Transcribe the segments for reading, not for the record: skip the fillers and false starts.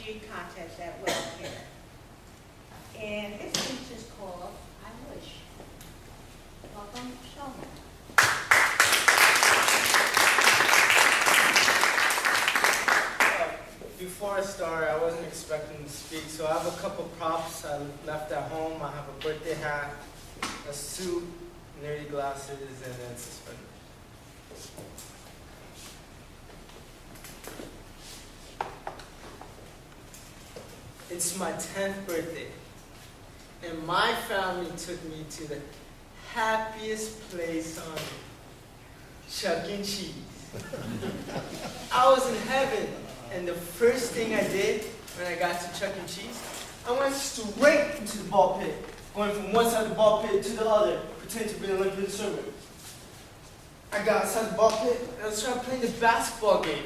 poetry contest at Will here. And this piece is called I Wish. Welcome, Shelomo. Before I start, I wasn't expecting to speak, so I have a couple props I left at home. I have a birthday hat, a suit, nerdy glasses, and then suspenders. It's my 10th birthday, and my family took me to the happiest place on earth, Chuck E. Cheese. I was in heaven, and the first thing I did when I got to Chuck E. Cheese, I went straight into the ball pit, going from one side of the ball pit to the other, pretending to be an Olympic swimmer. I got outside the ball pit, and I started playing the basketball game,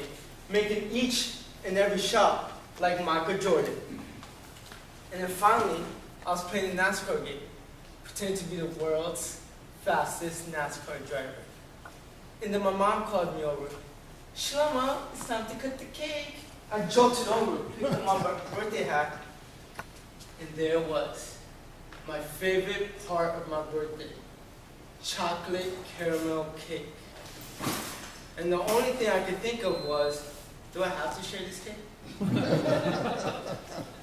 making each and every shot like Michael Jordan. And then finally, I was playing the NASCAR game, pretending to be the world's fastest NASCAR driver. And then my mom called me over. Shelomo, it's time to cut the cake. I jolted over, picked up my birthday hat, and there it was, my favorite part of my birthday, chocolate caramel cake. And the only thing I could think of was, do I have to share this cake?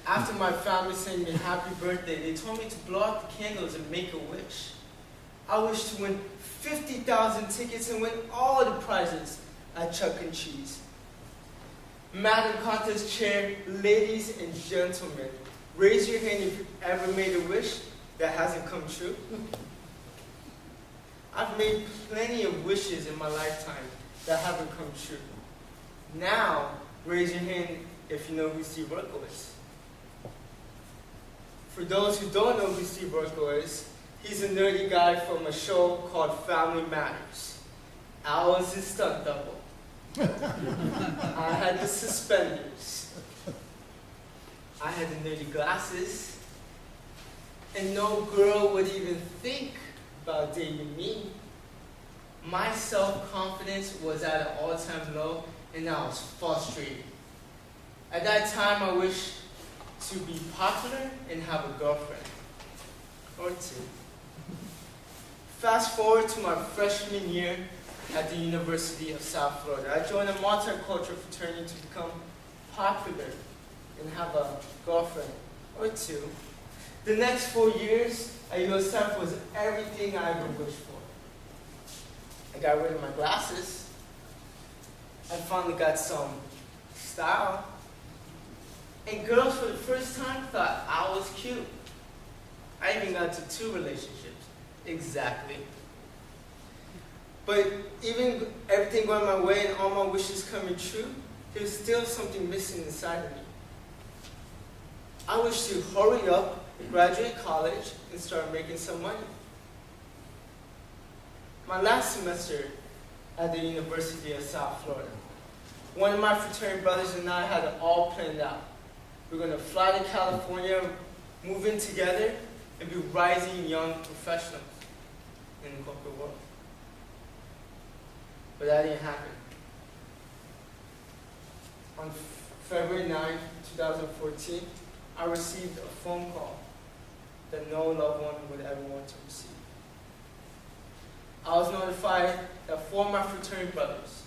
After my family sang me happy birthday, they told me to blow out the candles and make a wish. I wished to win 50,000 tickets and win all the prizes at Chuck E. Cheese. Madam Contest Chair, ladies and gentlemen, raise your hand if you've ever made a wish that hasn't come true. I've made plenty of wishes in my lifetime that haven't come true. Now, raise your hand if you know who Steve Urkel is. For those who don't know who Steve Urkel is, he's a nerdy guy from a show called Family Matters. I was his stunt double. I had the suspenders. I had the nerdy glasses. And no girl would even think about dating me. My self-confidence was at an all-time low, and I was frustrated. At that time, I wished to be popular and have a girlfriend. Or two. Fast forward to my freshman year at the University of South Florida. I joined a multicultural fraternity to become popular and have a girlfriend or two. The next 4 years at USF was everything I ever wished for. I got rid of my glasses. I finally got some style. And girls for the first time thought I was cute. I even got to 2 relationships. Exactly. But even everything going my way and all my wishes coming true, there's still something missing inside of me. I wish to hurry up, graduate college, and start making some money. My last semester at the University of South Florida, one of my fraternity brothers and I had it all planned out. We're going to fly to California, move in together, and be rising young professionals in the corporate world. But that didn't happen. On February 9, 2014, I received a phone call that no loved one would ever want to receive. I was notified that 4 of my fraternity brothers,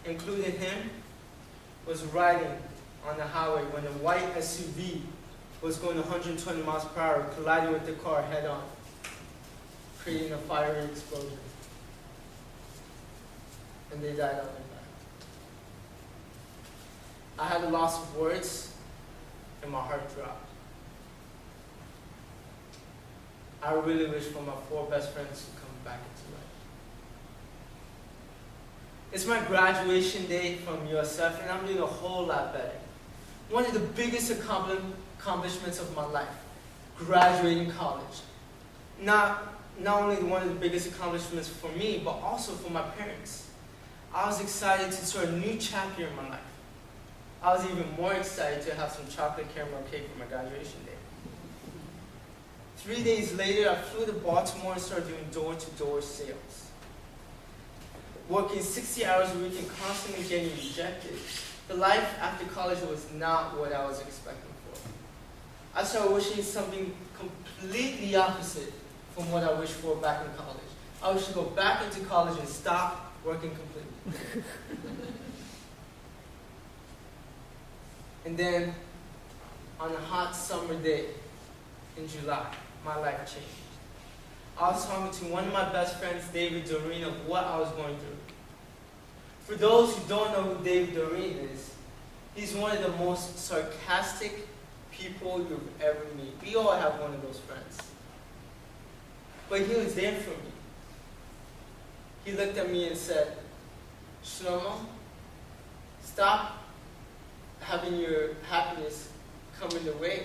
including him, was riding on the highway when a white SUV was going 120 miles per hour, colliding with the car head-on, creating a fiery explosion. And they died on their back. I had a loss of words, and my heart dropped. I really wish for my 4 best friends to come back into life. It's my graduation day from USF, and I'm doing a whole lot better. One of the biggest accomplishments of my life, graduating college. Not only one of the biggest accomplishments for me, but also for my parents. I was excited to start a new chapter in my life. I was even more excited to have some chocolate caramel cake for my graduation day. 3 days later, I flew to Baltimore and started doing door-to-door sales. Working 60 hours a week and constantly getting rejected. The life after college was not what I was expecting for. I started wishing something completely opposite from what I wished for back in college. I wished to go back into college and stop working completely. And then, on a hot summer day in July, my life changed. I was talking to one of my best friends, David Doreen, of what I was going through. For those who don't know who David Doreen is, he's one of the most sarcastic people you've ever met. We all have one of those friends. But he was there for me. He looked at me and said, Shelomo, stop having your happiness come in the way.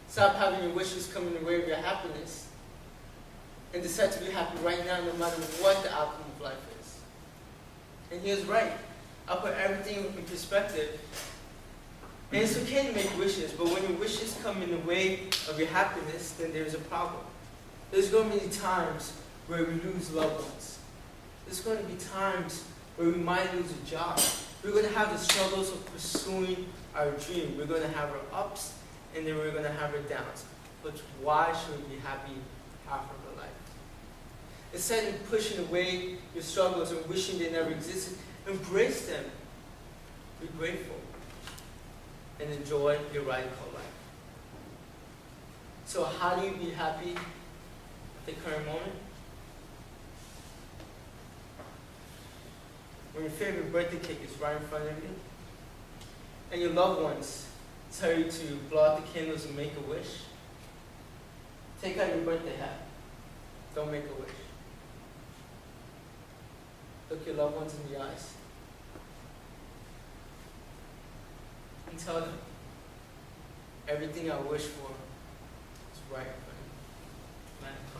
Stop having your wishes come in the way of your happiness. And decide to be happy right now no matter what the outcome of life is. And he was right. I put everything in perspective. And it's okay to make wishes, but when your wishes come in the way of your happiness, then there's a problem. There's going to be times where we lose loved ones. There's going to be times where we might lose a job. We're going to have the struggles of pursuing our dream. We're going to have our ups, and then we're going to have our downs. But why should we be happy half of our life? Instead of pushing away your struggles and wishing they never existed, embrace them. Be grateful. And enjoy your ride called life. So how do you be happy at the current moment? When your favorite birthday cake is right in front of you, and your loved ones tell you to blow out the candles and make a wish, take out your birthday hat. Don't make a wish. Look your loved ones in the eyes and tell them, everything I wish for is right in front of you.